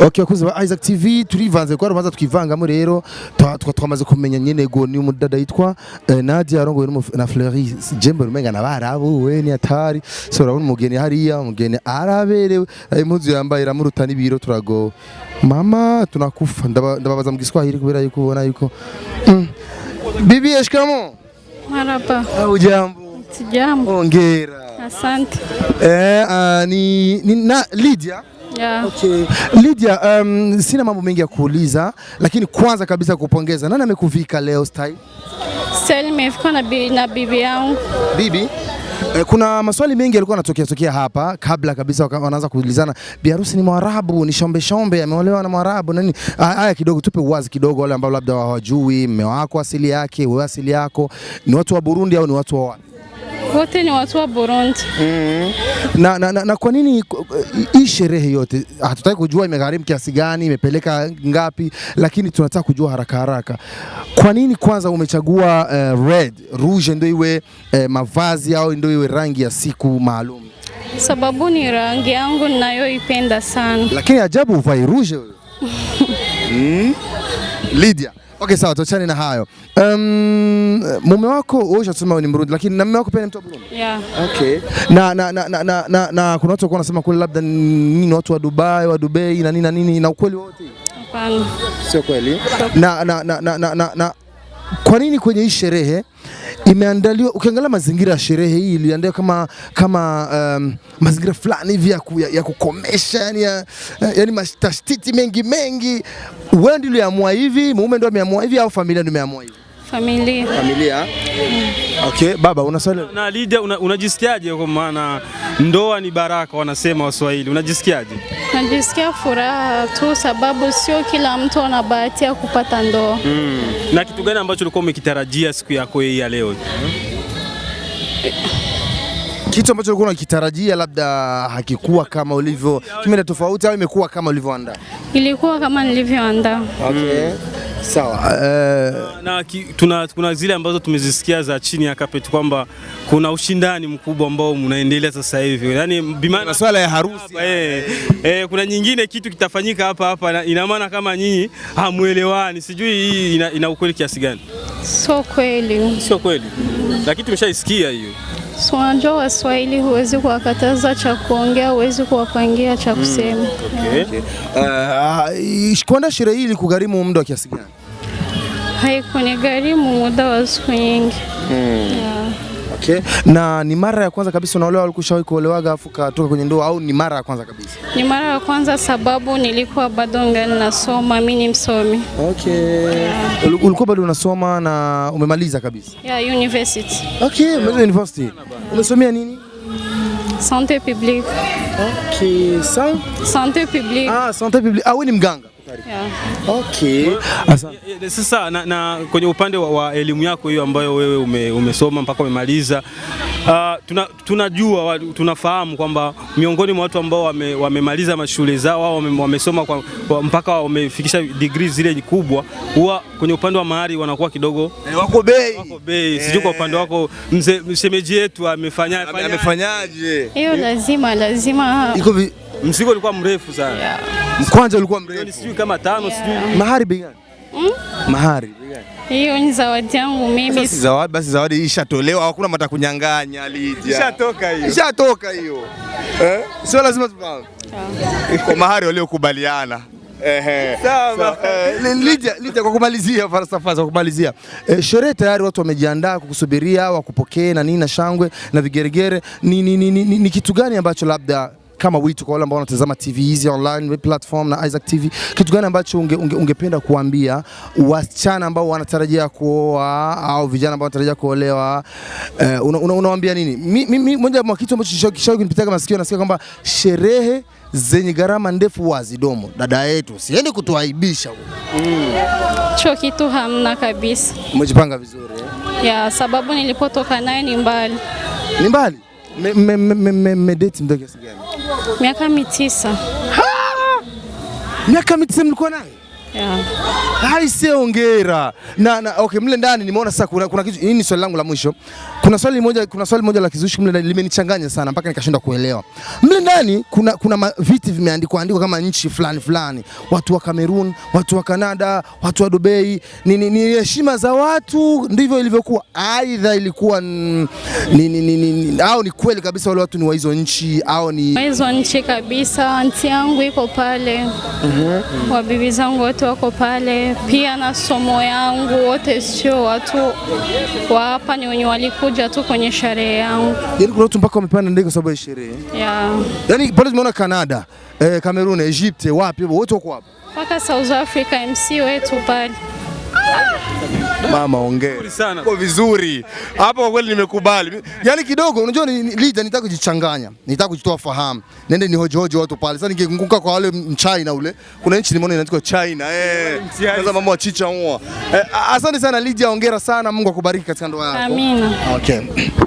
Okay, akuze ba Isaac TV turivanze kwa rubanza twivangamo rero twamaze kumenya nyene go ni umudada yitwa Nadia arongowe na Fleury Jembe rumenga nabarabuwe ni atari so urabona umugeni hariya umugeni araberewe impuzu yambaye iramuruta n'ibiro turago mama tunakufa ndababaza mu Giswahili kubera yuko ubona yuko bibi eshikamo maraba ujambo sijambo ongera asante ni na Lydia. Yeah. Okay. Lydia, sina mambo mengi ya kuuliza lakini kwanza kabisa kupongeza. Nani amekuvika leo style? Style nimefika na bibi yangu. Bibi? Kuna maswali mengi yalikuwa yanatokea hapa kabla kabisa wanaanza kuulizana bi harusi ni Mwarabu, ni shombe ameolewa na Mwarabu nani? Haya kidogo tupe uwazi kidogo wale ambao labda hawajui mume wako asili yake, wewe asili yako, ni watu wa Burundi au ni watu wa wapi? Wote ni watu wa Burundi. Na kwa nini hii sherehe yote hatutaki kujua imegharimu kiasi gani, imepeleka ngapi, lakini tunataka kujua haraka. Kwa nini kwanza umechagua rouge ndio iwe mavazi au ndio iwe rangi ya siku maalum? Sababu ni rangi yangu ninayoipenda sana. Lakini ajabu uvai rouge wewe. Lydia. Okay, sawa, tuachane na hayo. Mume wako wewe unasema ni Mrundi lakini na mume wako pia ni mtu wa Burundi? Yeah. Okay. Na kuna watu wako wanasema kule labda ni watu wa Dubai na nini na ukweli wote? Hapana. Sio kweli. Na kwa nini kwenye hii sherehe imeandaliwa, ukiangalia mazingira ya sherehe hii iliandaliwa kama mazingira fulani hivi ya kukomesha yani mashtiti mengi. Wewe ndio uliamua hivi, mume ndio ameamua hivi au familia ndio imeamua hivi? Familia. Okay, baba una swali? Na Lydia, unajisikiaje kwa maana ndoa ni baraka wanasema Waswahili? Unajisikiaje? Najisikia furaha tu sababu sio kila mtu ana bahati ya kupata ndoa. Na kitu gani ambacho ulikuwa umekitarajia siku yako hii ya leo? Kitu ambacho ulikuwa unakitarajia labda hakikuwa kama ulivyo, kimeenda tofauti au imekuwa kama ulivyoandaa? Ilikuwa kama nilivyoandaa. Okay. Sawa. Kuna zile ambazo tumezisikia za chini ya carpet kwamba kuna ushindani mkubwa ambao unaendelea sasa hivi. Yaani bimana swala ya harusi. Kuna nyingine kitu kitafanyika hapa ina maana kama nyinyi hamuelewani. Sijui hii ina ukweli kiasi gani? Sio kweli. Sio kweli. Lakini tumeshaisikia hiyo. So unajua Waswahili huwezi kuwakataza cha kuongea, huwezi kuwapangia cha kusema. Okay. Kwenda sherehe hii kugharimu muda wa kiasi gani? Haikunigharimu muda wa siku nyingi. Okay. Na ni mara ya kwanza kabisa unaolewa, ulikushawahi kuolewaga afu katoka kwenye ndoa au ni mara ya kwanza kabisa? Ni mara ya kwanza sababu nilikuwa bado ngali nasoma, mimi ni msomi. Okay. Ulikuwa bado unasoma na umemaliza kabisa? Yeah, university. Okay, university. Umesomea nini? Santé publique. Okay, santé publique. Santé publique. Wewe ni mganga? Yeah. Okay. Sasa na kwenye upande wa elimu yako hiyo ambayo wewe umesoma mpaka umemaliza, tunajua tunafahamu kwamba miongoni mwa watu ambao wamemaliza mashule zao au wamesoma mpaka wamefikisha degree zile kubwa, huwa kwenye upande wa mahari wanakuwa kidogo wako bei. Sijui kwa upande wako msemeji yetu amefanyaje? Hiyo lazima. Mzigo ulikuwa mrefu sana. Yeah. Mkwanja ulikuwa mrefu. Sijui kama 5, sijui. Mahari bei gani? Mahari bei gani? Hiyo ni zawadi yangu mimi. Basi zawadi ishatolewa, hakuna mata kunyang'anya Lydia. Ishatoka hiyo. Sio lazima tufahamu. Kwa mahari waliokubaliana. Sawa. Lydia, kwa kumalizia, sherehe tayari watu wamejiandaa kukusubiria, wakupokee na nini na shangwe na vigeregere. Ni kitu gani ambacho labda kama wito kwa wale ambao wanatazama TV hizi online platform na Isaac TV, kitu gani ambacho ungependa kuambia wasichana ambao wanatarajia kuoa au vijana ambao wanatarajia kuolewa? Unawaambia nini? Mimi moja ya kitu ambacho kishawahi kunipita masikio, nasikia kwamba sherehe zenye gharama ndefu wazidomo. Dada yetu sieni kutuaibisha. Cho kitu hamna kabisa. Umejipanga vizuri Ya sababu nilipotoka naye ni mbali. Ni mbali? Date mdogo kiasi gani? Miaka 9. Miaka 9 mlikuwa naye? Yeah. Haise hongera. Okay, mle ndani nimeona sasa kuna kitu, hii ni swali langu la mwisho. Kuna swali moja la kizushi mle ndani limenichanganya sana mpaka nikashindwa kuelewa. Mle ndani kuna viti vimeandikwa kama nchi fulani. Watu wa Cameroon, watu wa Canada, watu wa Dubai. Ni heshima za watu ndivyo ilivyokuwa. Aidha ilikuwa au ni kweli kabisa wale watu ni wa hizo nchi au ni hizo nchi kabisa. Aunti yangu iko pale. Wabibi zangu wote wako pale. Pia na somo yangu wote sio watu wa hapa, ni wenye walikuja tu kwenye sherehe yangu. Yaani kuna watu mpaka wamepanda ndege kwa sababu ya sherehe. Yeah. Yaani pale tumeona Canada, Cameroon, Egypt, wapi wote wako hapa. Mpaka South Africa MC wetu pale. Mama ongea. Kwa vizuri. Hapo kwa kweli nimekubali. Yaani kidogo unajua ni leader, nitaka kujichanganya. Nitaka kujitoa fahamu. Nende ni hojo watu pale. Sasa ningekunguka kwa wale China ule. Kuna nchi nimeona inaitwa China. Sasa mama wa chicha huo. Asante sana Lydia, hongera sana. Mungu akubariki katika ndoa yako. Amina. Okay.